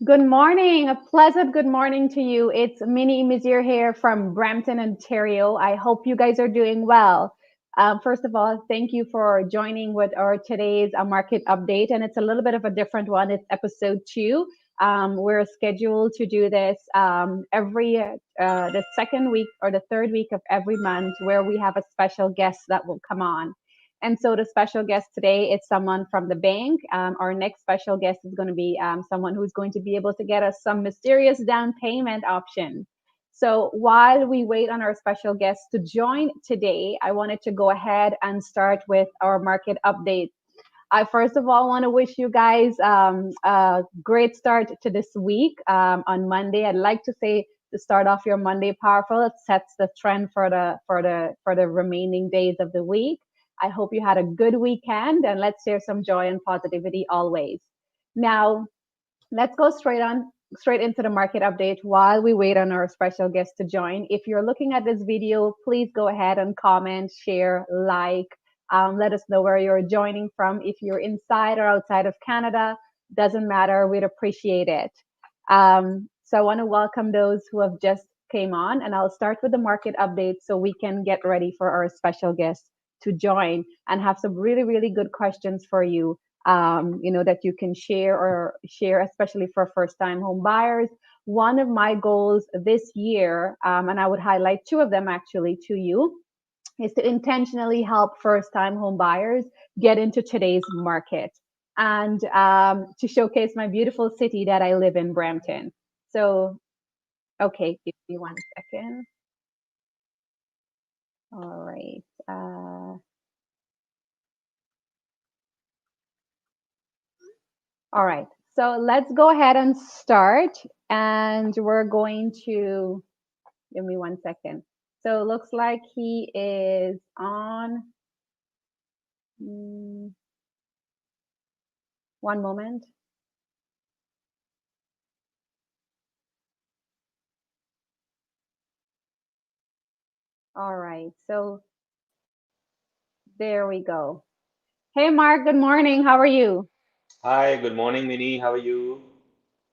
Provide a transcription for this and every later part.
Good morning. A pleasant good morning to you. It's Mini Misir here from Brampton, Ontario. I hope you guys are doing well. First of all, thank you for joining with our today's market update, and it's a little bit of a different one. It's episode two. We're scheduled to do this every the second week or the third week of every month, where we have a special guest that will come on. And so the special guest today is someone from the bank. Our next special guest is going to be someone who's going to be able to get us some mysterious down payment option. So while we wait on our special guest to join today, I wanted to go ahead and start with our market update. I first of all want to wish you guys a great start to this week. On Monday, I'd like to say to start off your Monday powerful. It sets the trend for the remaining days of the week. I hope you had a good weekend, and let's share some joy and positivity always. Now, let's go straight into the market update while we wait on our special guest to join. If you're looking at this video, please go ahead and comment, share, like. Let us know where you're joining from. If you're inside or outside of Canada, doesn't matter. We'd appreciate it. So I want to welcome those who have just came on, and I'll start with the market update so we can get ready for our special guest to join and have some really, really good questions for you. That you can share, especially for first-time home buyers. One of my goals this year, and I would highlight two of them actually to you, is to intentionally help first-time home buyers get into today's market and to showcase my beautiful city that I live in, Brampton. So, okay, give me 1 second. All right. All right. So let's go ahead and start. And we're going to give me 1 second. So it looks like he is on. One moment. All right. So there we go. Hey, Mark. Good morning. How are you? Hi, good morning, Mini. How are you?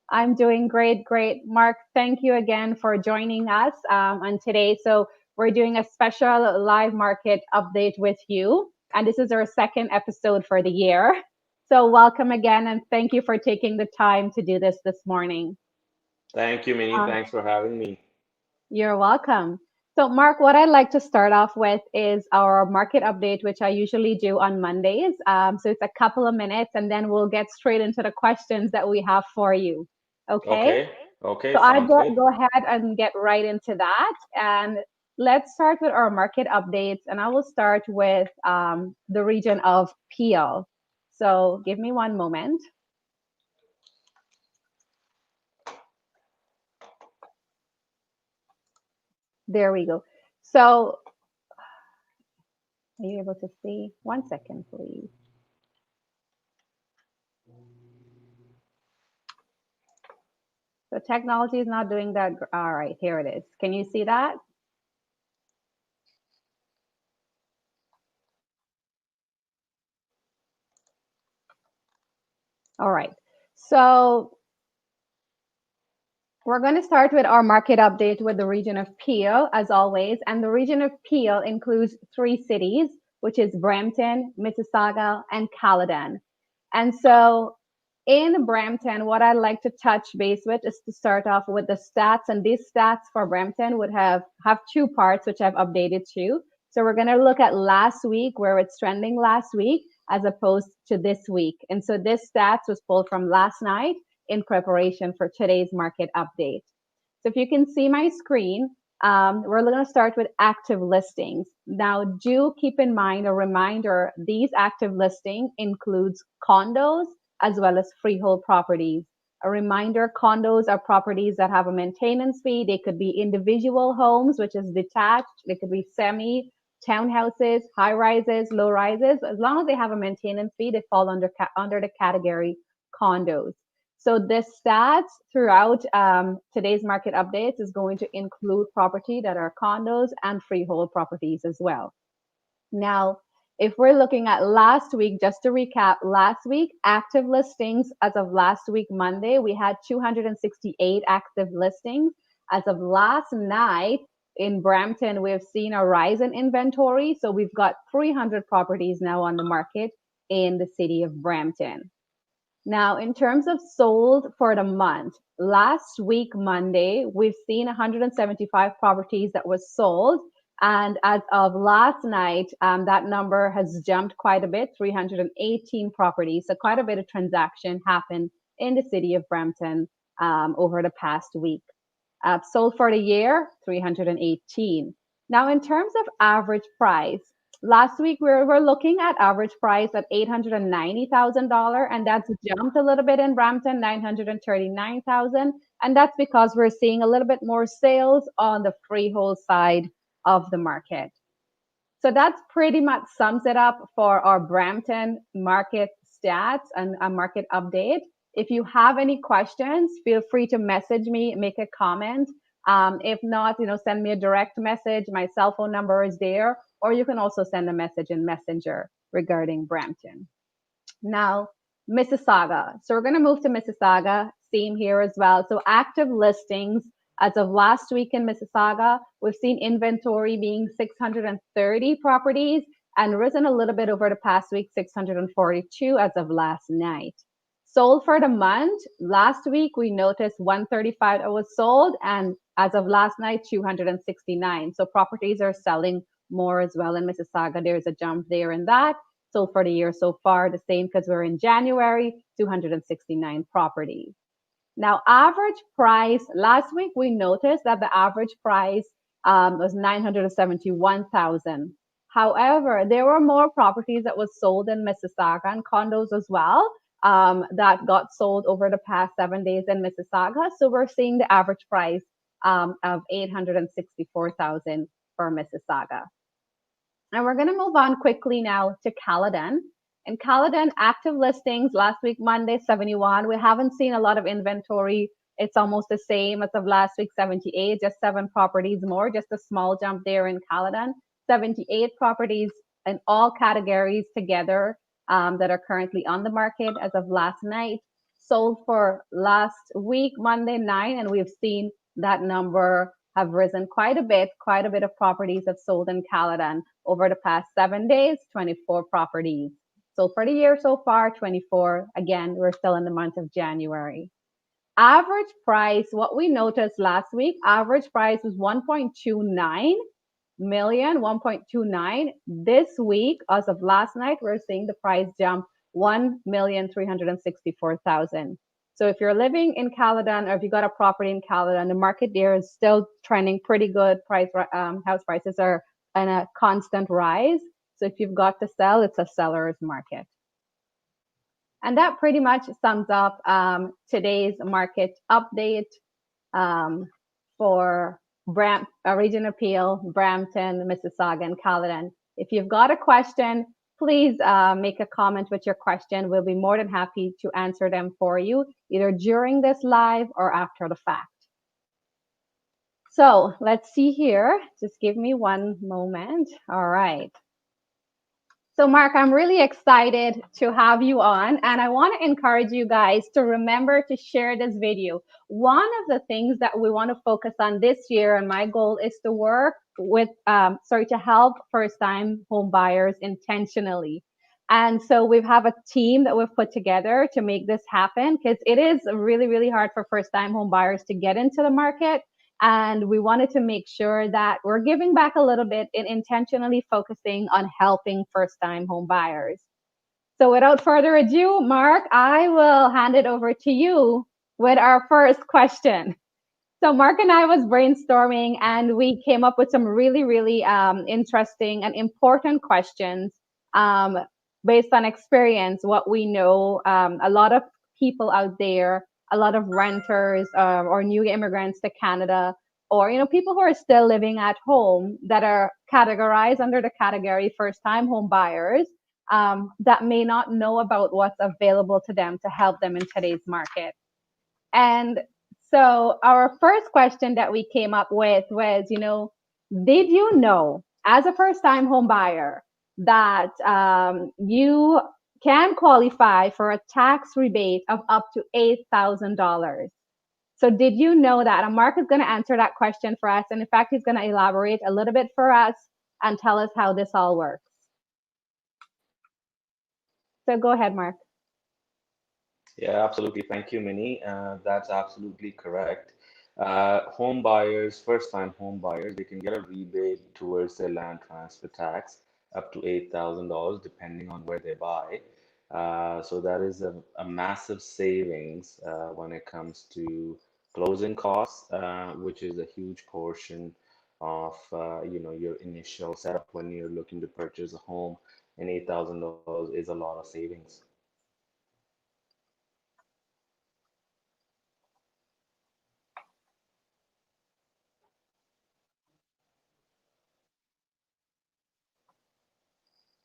I'm doing great, great. Mark, thank you again for joining us on today. So we're doing a special live market update with you, and this is our second episode for the year. So welcome again, and thank you for taking the time to do this morning. Thank you, Mini. Um, Thanks for having me. you're welcome. So, Mark, what I'd like to start off with is our market update, which I usually do on Mondays. So it's a couple of minutes, and then we'll get straight into the questions that we have for you. Okay? Okay, okay, So I sounds good. go ahead and get right into that. And let's start with our market updates. And I will start with the region of Peel. So give me one moment. There we go. So are you able to see? 1 second, please. So technology is not doing that. All right, here it is. Can you see that? All right. So we're going to start with our market update with the region of Peel, as always. And the region of Peel includes three cities, which is Brampton, Mississauga, and Caledon. And so in Brampton, what I'd like to touch base with is to start off with the stats. And these stats for Brampton would have two parts, which I've updated to. So we're going to look at last week, where it's trending last week, as opposed to this week. And so this stats was pulled from last night in preparation for today's market update. So if you can see my screen, we're going to start with active listings. Now, do keep in mind a reminder, these active listings includes condos as well as freehold properties. A reminder, condos are properties that have a maintenance fee. They could be individual homes, which is detached. They could be semi, townhouses, high rises, low rises. As long as they have a maintenance fee, they fall under the category condos. So the stats throughout today's market updates is going to include property that are condos and freehold properties as well. Now, If we're looking at last week, just to recap, last week, active listings as of last week, Monday, we had 268 active listings. As of last night in Brampton, we've seen a rise in inventory. So we've got 300 properties now on the market in the city of Brampton. Now, in terms of sold for the month, last week, Monday, we've seen 175 properties that was sold. And as of last night, that number has jumped quite a bit, 318 properties. So quite a bit of transaction happened in the city of Brampton over the past week. Sold for the year, 318. Now, in terms of average price, last week we were looking at average price at $890,000, and that's jumped a little bit in Brampton, 939,000, and that's because we're seeing a little bit more sales on the freehold side of the market. So that's pretty much sums it up for our Brampton market stats and a market update. If you have any questions, feel free to message me, make a comment. If not, send me a direct message. My cell phone number is there, or you can also send a message in Messenger regarding Brampton. Now, Mississauga. So we're going to move to Mississauga. Same here as well. So active listings as of last week in Mississauga, we've seen inventory being 630 properties and risen a little bit over the past week, 642 as of last night. Sold for the month, last week we noticed 135 that was sold, and as of last night, 269. So properties are selling more as well in Mississauga. There's a jump there in that. So for the year so far, the same because we're in January, 269 properties. Now, average price, last week we noticed that the average price was 971,000. However, there were more properties that was sold in Mississauga and condos as well that got sold over the past 7 days in Mississauga. So we're seeing the average price of 864,000 for Mississauga. And we're going to move on quickly now to Caledon. In Caledon, active listings last week, Monday, 71. We haven't seen a lot of inventory. It's almost the same as of last week, 78, just 7 properties more, just a small jump there in Caledon. 78 properties in all categories together that are currently on the market as of last night. Sold for last week, Monday, 9, and we've seen that number have risen quite a bit. Quite a bit of properties have sold in Caledon over the past 7 days, 24 properties. So for the year so far, 24. Again, we're still in the month of January. Average price, what we noticed last week, average price was 1.29 million, 1.29. This week, as of last night, we're seeing the price jump 1,364,000. So if you're living in Caledon, or if you got a property in Caledon, the market there is still trending pretty good. House prices are on a constant rise. So if you've got to sell, it's a seller's market. And that pretty much sums up today's market update for Region Appeal, Brampton, Mississauga, and Caledon. If you've got a question, please make a comment with your question. We'll be more than happy to answer them for you, either during this live or after the fact. So let's see here. Just give me one moment. All right. So Mark, I'm really excited to have you on, and I want to encourage you guys to remember to share this video. One of the things that we want to focus on this year, and my goal is to work with, to help first-time home buyers intentionally. And so we have a team that we've put together to make this happen, because it is really, really hard for first-time home buyers to get into the market. And we wanted to make sure that we're giving back a little bit in intentionally focusing on helping first-time home buyers. So without further ado, Mark, I will hand it over to you with our first question. So Mark and I was brainstorming, and we came up with some really, really interesting and important questions based on experience, what we know. A lot of people out there, a lot of renters or new immigrants to Canada, or people who are still living at home that are categorized under the category first-time home buyers that may not know about what's available to them to help them in today's market. And so our first question that we came up with was, did you know as a first-time home buyer that you can qualify for a tax rebate of up to $8,000. So, did you know that? And Mark is going to answer that question for us. And in fact, he's going to elaborate a little bit for us and tell us how this all works. So, go ahead, Mark. Yeah, absolutely. Thank you, Minnie. That's absolutely correct. Home buyers, first-time home buyers, they can get a rebate towards their land transfer tax up to $8,000, depending on where they buy. So that is a massive savings when it comes to closing costs, which is a huge portion of your initial setup when you're looking to purchase a home, and $8,000 is a lot of savings.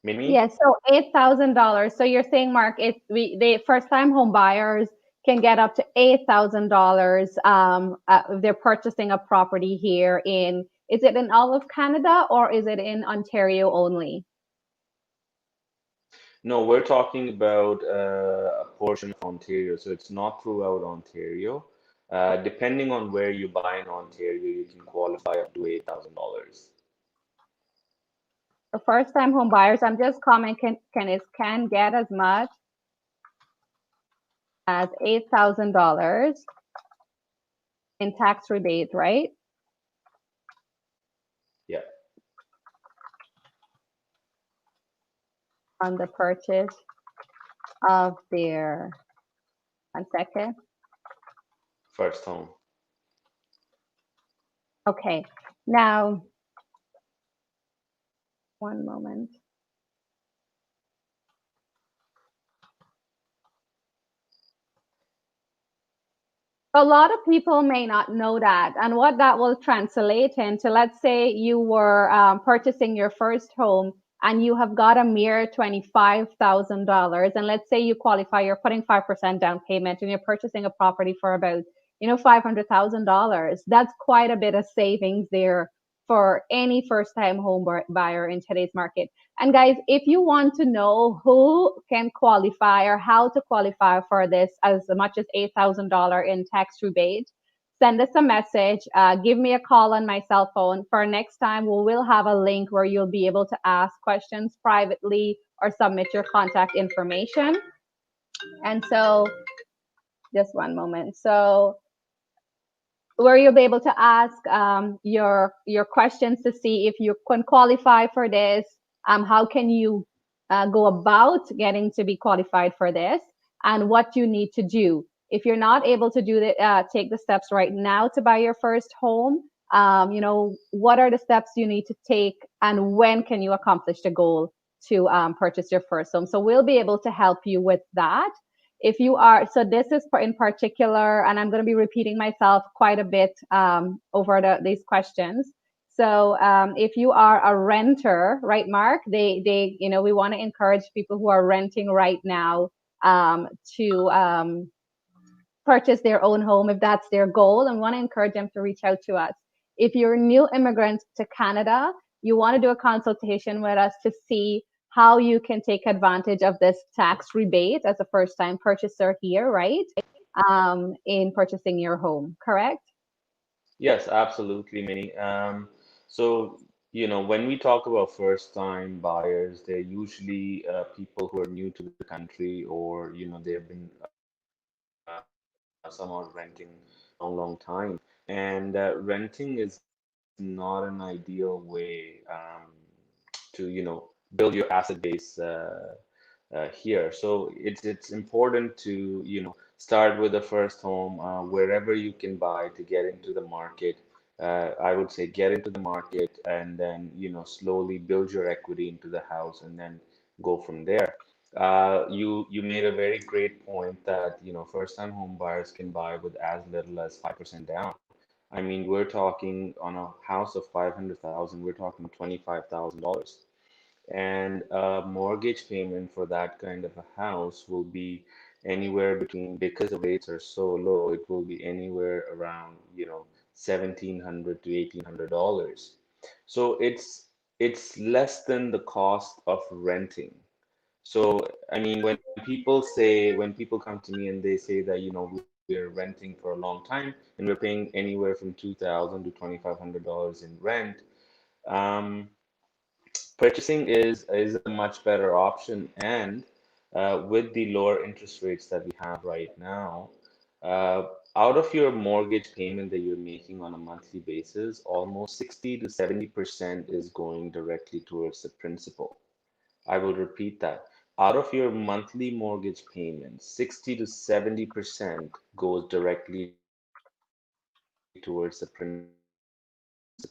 Yes, Mimi? so $8,000. So you're saying, Mark, the first time home buyers can get up to $8,000 if they're purchasing a property here in, is it in all of Canada or is it in Ontario only? No, we're talking about a portion of Ontario, so it's not throughout Ontario. Depending on where you buy in Ontario, you can qualify up to $8,000. For first time home buyers, I'm just commenting can get as much as $8,000 in tax rebate, right? Yeah, On the purchase of their, one second. first home. Okay. Now, one moment. A lot of people may not know that, and what that will translate into. Let's say you were purchasing your first home and you have got a mere $25,000, and let's say you qualify, you're putting 5% down payment, and you're purchasing a property for about $500,000. That's quite a bit of savings there for any first-time home buyer in today's market. And guys, if you want to know who can qualify or how to qualify for this as much as $8,000 in tax rebate, send us a message. Give me a call on my cell phone. For next time, we will have a link where you'll be able to ask questions privately or submit your contact information. And so, just one moment. So, where you'll be able to ask your questions to see if you can qualify for this. How can you go about getting to be qualified for this, and what you need to do if you're not able to do the take the steps right now to buy your first home. What are the steps you need to take, and when can you accomplish the goal to purchase your first home? So we'll be able to help you with that if you are. So this is in particular, and I'm going to be repeating myself quite a bit over these questions. So if you are a renter, right, Mark, we want to encourage people who are renting right now to purchase their own home if that's their goal, and want to encourage them to reach out to us. If you're a new immigrant to Canada, you want to do a consultation with us to see how you can take advantage of this tax rebate as a first time purchaser here, right? In purchasing your home, correct? Yes, absolutely, Minnie. When we talk about first-time buyers, they're usually people who are new to the country, or they've been somehow renting for a long, long time. And renting is not an ideal way to build your asset base here. So it's important to start with the first home wherever you can buy to get into the market. I would say get into the market, and then slowly build your equity into the house, and then go from there. You made a very great point that first time home buyers can buy with as little as 5% down. I mean, we're talking on a house of 500,000, we're talking $25,000. And a mortgage payment for that kind of a house will be anywhere between, because the rates are so low, it will be anywhere around, $1,700 to $1,800. So it's less than the cost of renting. So, I mean, when people come to me and they say that, we're renting for a long time and we're paying anywhere from 2,000 to $2,500 in rent, um, purchasing is a much better option. And with the lower interest rates that we have right now, uh, out of your mortgage payment that you're making on a monthly basis, almost 60 to 70% is going directly towards the principal. I will repeat that. Out of your monthly mortgage payment, 60 to 70% goes directly towards the principal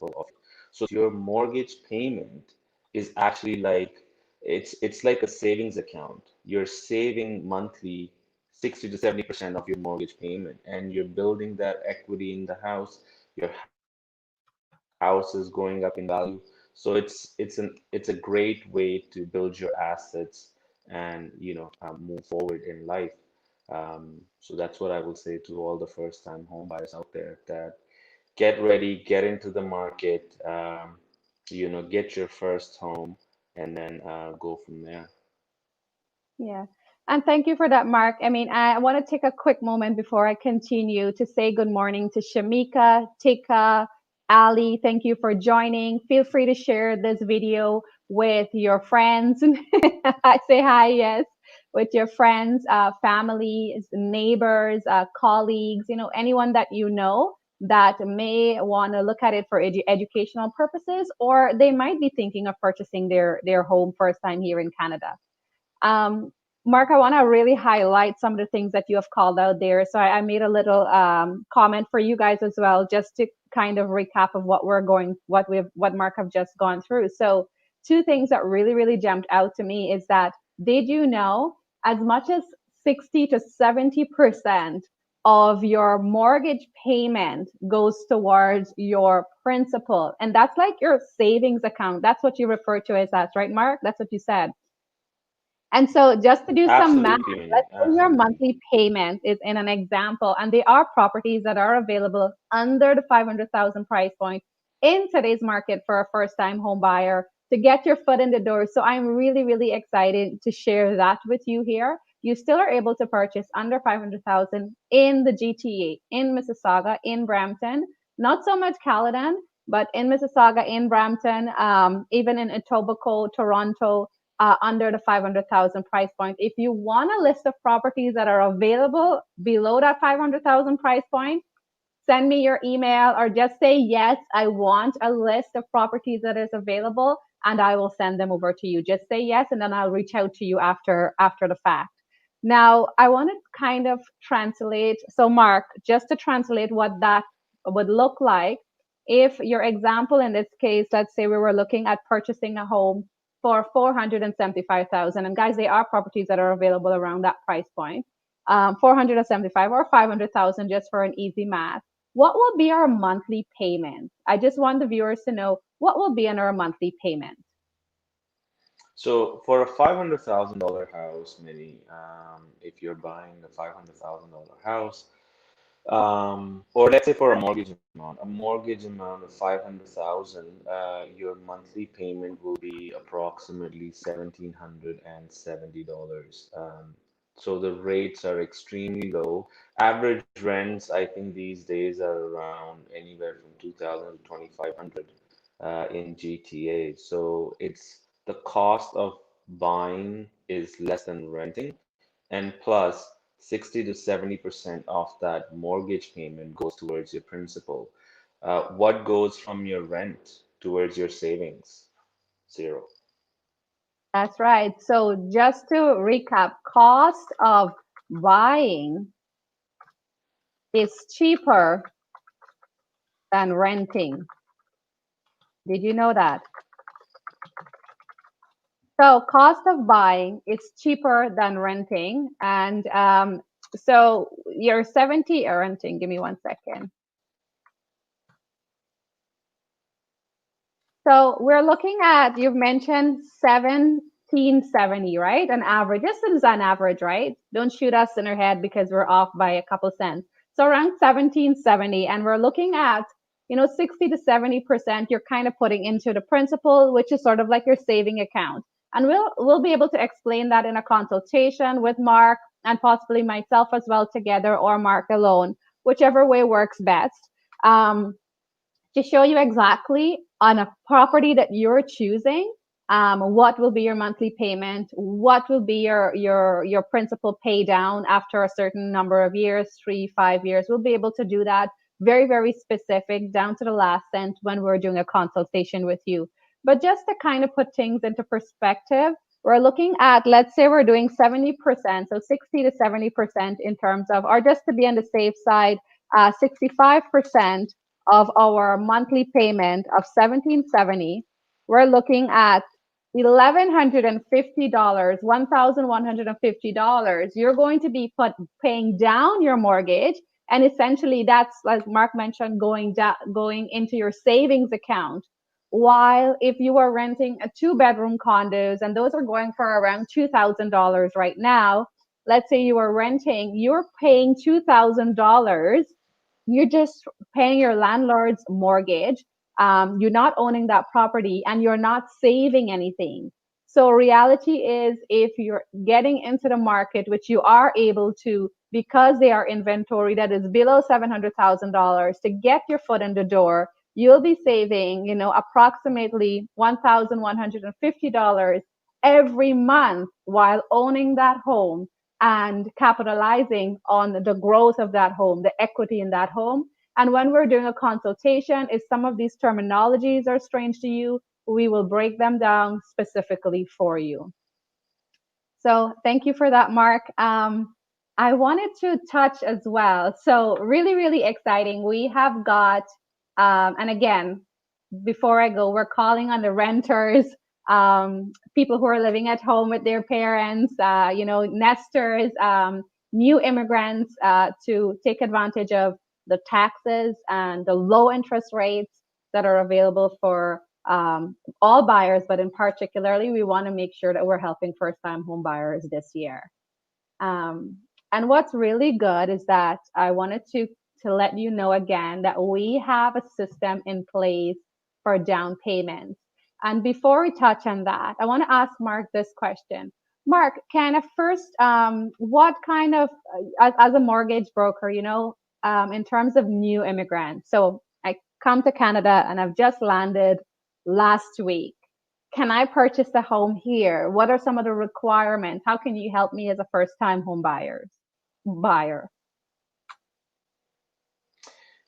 of your mortgage. So your mortgage payment is actually like it's like a savings account. You're saving monthly 60 to 70% of your mortgage payment, and you're building that equity in the house. Your house is going up in value. So it's a great way to build your assets and move forward in life. So that's what I will say to all the first time home buyers out there, that get ready, get into the market, get your first home, and then go from there. Yeah. And thank you for that, Mark. I mean, I want to take a quick moment before I continue to say good morning to Shamika, Tika, Ali. Thank you for joining. Feel free to share this video with your friends. I say hi, yes, with your friends, families, neighbors, colleagues, anyone that you know that may want to look at it for educational purposes, or they might be thinking of purchasing their home first time here in Canada. um, Mark, I want to really highlight some of the things that you have called out there. So I made a little comment for you guys as well, just to kind of recap of what Mark have just gone through. So two things that really, really jumped out to me is that, did you know, as much as 60 to 70% of your mortgage payment goes towards your principal, and that's like your savings account. That's what you refer to as that, right, Mark? That's what you said. And so just to do some math, Absolutely, Minnie. let's say your Absolutely. monthly payment is in an example, and they are properties that are available under the 500,000 price point in today's market for a first time home buyer to get your foot in the door. So I'm really, really excited to share that with you here. You still are able to purchase under 500,000 in the GTA, in Mississauga, in Brampton, not so much Caledon, but in Mississauga, in Brampton, even in Etobicoke, Toronto, under the 500,000 price point. If you want a list of properties that are available below that 500,000 price point, send me your email or just say, yes, I want a list of properties that is available, and I will send them over to you. Just say yes, and then I'll reach out to you after the fact. Now, I want to kind of translate. So, Mark, just to translate what that would look like, if your example in this case, let's say we were looking at purchasing a home for 475,000, and guys, there are properties that are available around that price point, 475 or 500,000, just for an easy math. What will be our monthly payment? I just want the viewers to know what will be in our monthly payment. So for a $500,000 house, Minnie, if you're buying a $500,000 house, or let's say for a mortgage amount of 500,000, your monthly payment will be approximately $1,770. So the rates are extremely low. Average rents, I think these days are around anywhere from 2,000 to 2,500 in GTA. So it's the cost of buying is less than renting, and plus 60 to 70% of that mortgage payment goes towards your principal. What goes from your rent towards your savings? Zero. That's right. So just to recap, cost of buying is cheaper than renting. Did you know that? So cost of buying is cheaper than renting. And so you're 70 or renting. Give me 1 second. So we're looking at, you've mentioned 1770, right? An average. This is an average, right? Don't shoot us in our head because we're off by a couple cents. So around 1770. And we're looking at you know, 60 to 70% you're kind of putting into the principal, which is sort of like your saving account. And we'll be able to explain that in a consultation with Mark and possibly myself as well together, or Mark alone, whichever way works best. Um, to show you exactly on a property that you're choosing, what will be your monthly payment, what will be your principal pay down after a certain number of years, 3, 5 years. We'll be able to do that very, very specific down to the last cent when we're doing a consultation with you. But just to kind of put things into perspective, we're looking at, let's say we're doing 70%, so 60 to 70% in terms of, or just to be on the safe side, 65% of our monthly payment of 1770, we're looking at $1,150, $1,150. You're going to be paying down your mortgage, and essentially that's, like Mark mentioned, going into your savings account. While if you are renting a two-bedroom condos, and those are going for around $2,000 right now, let's say you are renting, you're paying $2,000, you're just paying your landlord's mortgage. You're not owning that property and you're not saving anything. So reality is, if you're getting into the market, which you are able to, because they are inventory that is below $700,000, to get your foot in the door, you'll be saving, approximately $1,150 every month while owning that home and capitalizing on the growth of that home, the equity in that home. And when we're doing a consultation, if some of these terminologies are strange to you, we will break them down specifically for you. So thank you for that, Mark. I wanted to touch as well. So really, really exciting. We have got, and again, before I go, we're calling on the renters, people who are living at home with their parents, nesters, new immigrants, to take advantage of the taxes and the low interest rates that are available for all buyers, but in particularly, we want to make sure that we're helping first-time home buyers this year. Um, and what's really good is that I wanted to let you know again that we have a system in place for down payments. And before we touch on that, I want to ask Mark this question. Mark, can I first, what kind of, as a mortgage broker, in terms of new immigrants? So I come to Canada and I've just landed last week. Can I purchase a home here? What are some of the requirements? How can you help me as a first time home buyer?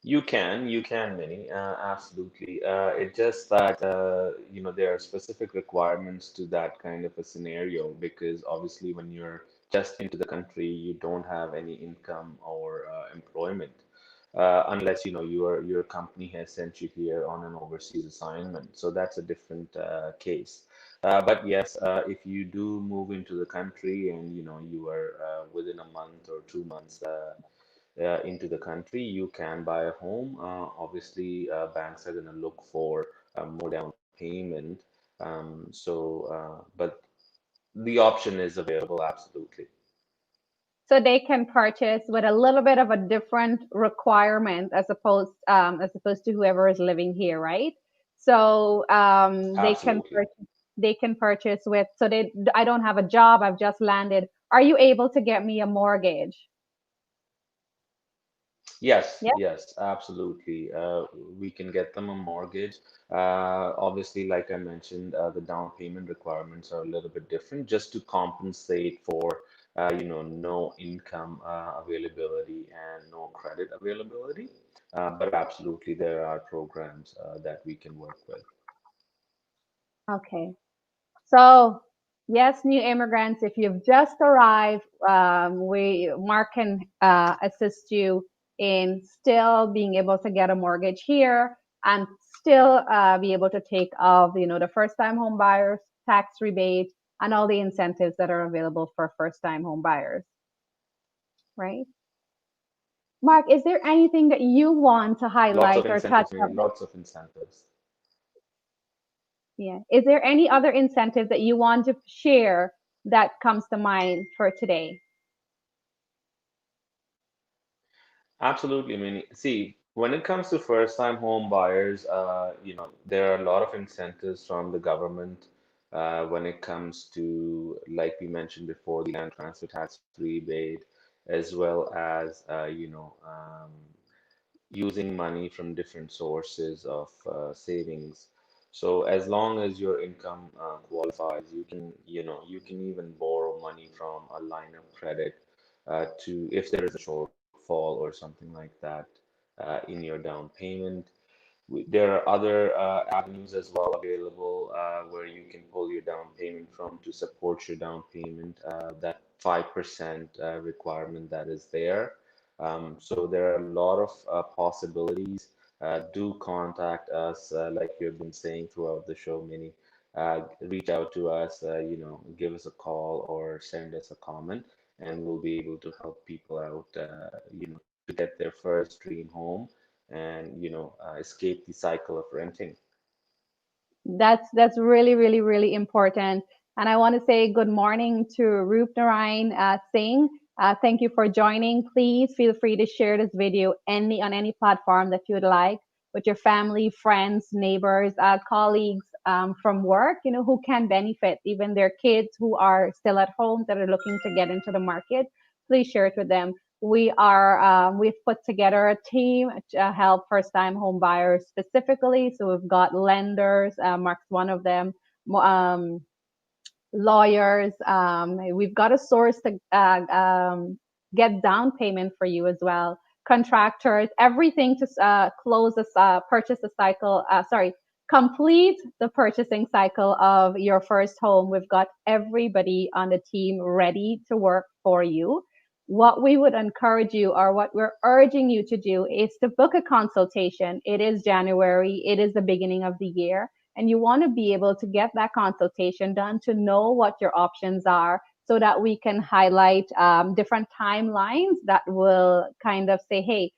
You can, Minnie, absolutely. It's just that there are specific requirements to that kind of a scenario because obviously when you're just into the country, you don't have any income or employment, unless your company has sent you here on an overseas assignment. So that's a different case. But yes, if you do move into the country and you are within a month or 2 months. Into the country, you can buy a home. Obviously, banks are going to look for more down payment. But the option is available, absolutely. So they can purchase with a little bit of a different requirement as opposed to whoever is living here, right? So Absolutely. they can purchase with, so they, I don't have a job, I've just landed. Are you able to get me a mortgage? Yes, Yeah. yes, absolutely. We can get them a mortgage. Obviously, like I mentioned, the down payment requirements are a little bit different just to compensate for, no income availability and no credit availability. But absolutely, there are programs that we can work with. Okay. So, yes, new immigrants, if you've just arrived, Mark can assist you in still being able to get a mortgage here and still be able to take of the first time home buyers tax rebate and all the incentives that are available for first time home buyers, right? Mark, is there anything that you want to Lots highlight of or touch incentives, on? maybe lots of incentives. Yeah. Is there any other incentive that you want to share that comes to mind for today? Absolutely. I mean, see. When it comes to first-time home buyers, there are a lot of incentives from the government when it comes to, like we mentioned before, the land transfer tax rebate, as well as, using money from different sources of savings. So as long as your income qualifies, you can even borrow money from a line of credit to if there is a shortfall or something like that in your down payment. There are other avenues as well available where you can pull your down payment from to support your down payment, that 5% requirement that is there. So there are a lot of possibilities. Do contact us, like you've been saying throughout the show, Minnie. Reach out to us, give us a call or send us a comment, and we'll be able to help people out, to get their first dream home and escape the cycle of renting. That's really, really, really important. And I want to say good morning to Roop Narayan Singh. Thank you for joining. Please feel free to share this video on any platform that you would like with your family, friends, neighbors, colleagues from work, who can benefit, even their kids who are still at home that are looking to get into the market. Please share it with them. We've put together a team to help first time home buyers specifically. So we've got lenders, Mark's one of them, um, lawyers. We've got a source to get down payment for you as well. Contractors, everything to close this purchase the cycle. Sorry, complete the purchasing cycle of your first home. We've got everybody on the team ready to work for you. What we would encourage you, or what we're urging you to do, is to book a consultation. It is January, it is the beginning of the year, and you want to be able to get that consultation done to know what your options are so that we can highlight different timelines that will kind of say, hey,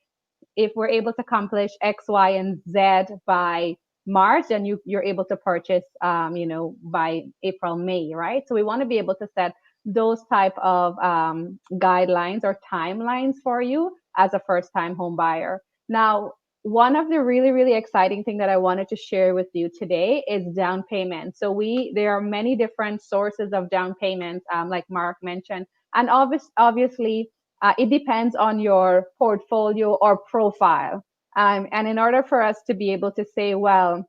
if we're able to accomplish X, Y, and Z by March, then you're able to purchase, by April, May, right? So we want to be able to set those type of guidelines or timelines for you as a first time home buyer. Now, one of the really, really exciting thing that I wanted to share with you today is down payment. So there are many different sources of down payments, like Mark mentioned, and obviously, it depends on your portfolio or profile. And in order for us to be able to say, well,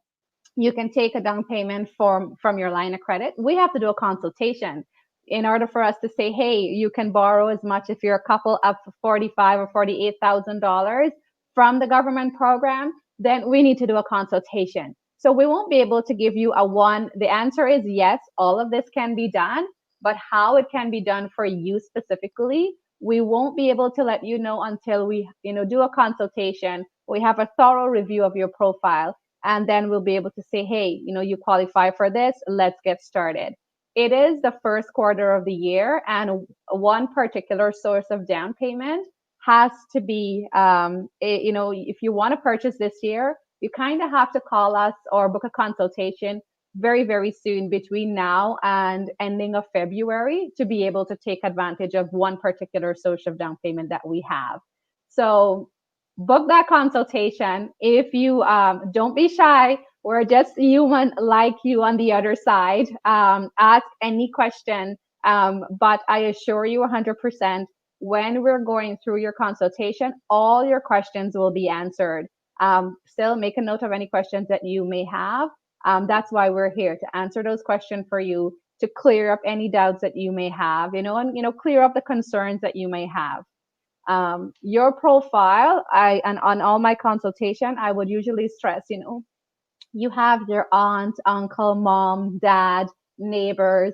you can take a down payment from your line of credit, we have to do a consultation in order for us to say, hey, you can borrow as much if you're a couple up to 45 or $48,000 from the government program. Then we need to do a consultation. So we won't be able to give you a one. The answer is yes, all of this can be done, but how it can be done for you specifically, we won't be able to let you know until we, do a consultation. We have a thorough review of your profile, and then we'll be able to say, hey, you qualify for this, let's get started. It is the first quarter of the year, and one particular source of down payment has to be, if you want to purchase this year, you kind of have to call us or book a consultation very, very soon between now and ending of February to be able to take advantage of one particular source of down payment that we have. So book that consultation. If you don't be shy, we're just human like you on the other side. Ask any question, but I assure you 100% when we're going through your consultation, all your questions will be answered. Still make a note of any questions that you may have. That's why we're here to answer those questions for you, to clear up any doubts that you may have, and clear up the concerns that you may have. Your profile, and on all my consultation, I would usually stress, you have your aunt, uncle, mom, dad, neighbors,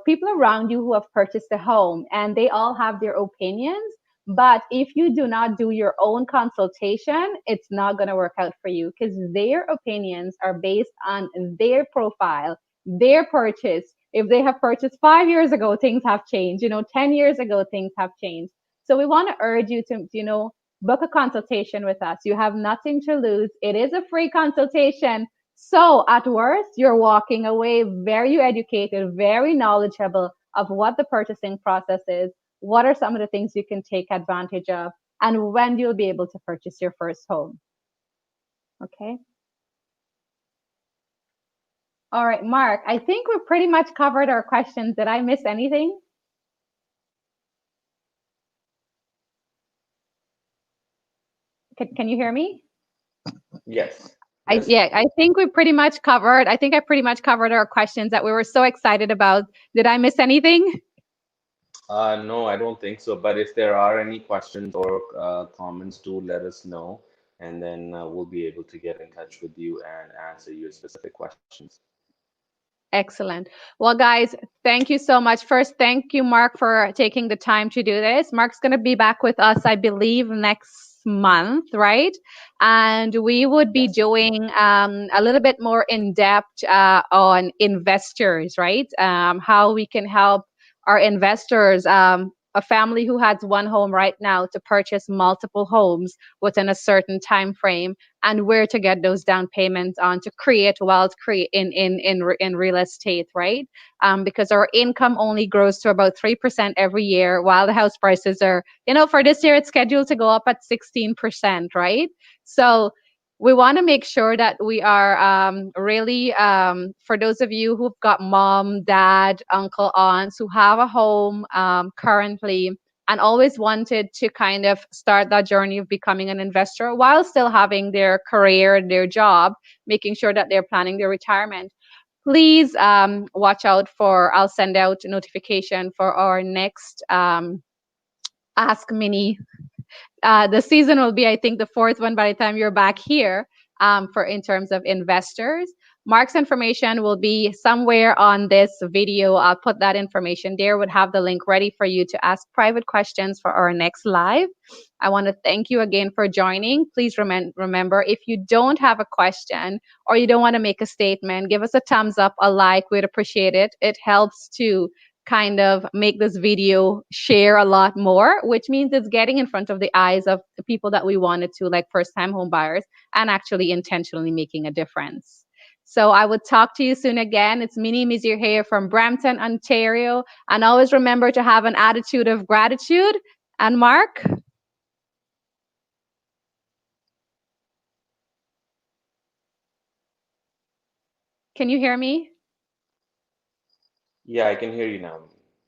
people around you who have purchased a home, and they all have their opinions. But if you do not do your own consultation, it's not going to work out for you because their opinions are based on their profile, their purchase. If they have purchased 5 years ago, things have changed. 10 years ago, things have changed. So we want to urge you to, book a consultation with us. You have nothing to lose. It is a free consultation. So at worst, you're walking away very educated, very knowledgeable of what the purchasing process is. What are some of the things you can take advantage of? and when you'll be able to purchase your first home. Okay. All right, Mark, I think we pretty much covered our questions. Did I miss anything? Can you hear me? Yes. I Yes. yeah, I think we pretty much covered. I think I pretty much covered our questions that we were so excited about. Did I miss anything? No, I don't think so. But if there are any questions or comments, do let us know, and then we'll be able to get in touch with you and answer your specific questions. Excellent. Well, guys, thank you so much. First, thank you, Mark, for taking the time to do this. Mark's going to be back with us, I believe, next month, right? And we would be Yes. doing a little bit more in depth on investors, right? How we can help our investors. A family who has one home right now to purchase multiple homes within a certain time frame, and where to get those down payments on to create wealth in real estate, right? Because our income only grows to about 3% every year, while the house prices are, for this year it's scheduled to go up at 16%, right? So we want to make sure that we are really, for those of you who've got mom, dad, uncle, aunts who have a home currently and always wanted to kind of start that journey of becoming an investor while still having their career, their job, making sure that they're planning their retirement. Please watch out for, I'll send out a notification for our next Ask Mini. The season will be, I think, the fourth one by the time you're back here, for in terms of investors. Mark's information will be somewhere on this video. I'll put that information there. Would have the link ready for you to ask private questions for our next live. I want to thank you again for joining. Please remember, if you don't have a question or you don't want to make a statement, give us a thumbs up, a like. We'd appreciate it. It helps to kind of make this video share a lot more, which means it's getting in front of the eyes of the people that we wanted to, like first time home buyers, and actually intentionally making a difference. So I would talk to you soon again. It's Mini Misir here from Brampton, Ontario. And always remember to have an attitude of gratitude. And Mark, can you hear me? Yeah, I can hear you now.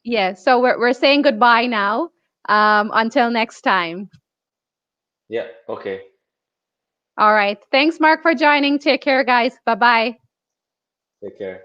Yeah, so we're saying goodbye now. Until next time. Yeah. Okay. All right. Thanks, Mark, for joining. Take care, guys. Bye bye. Take care.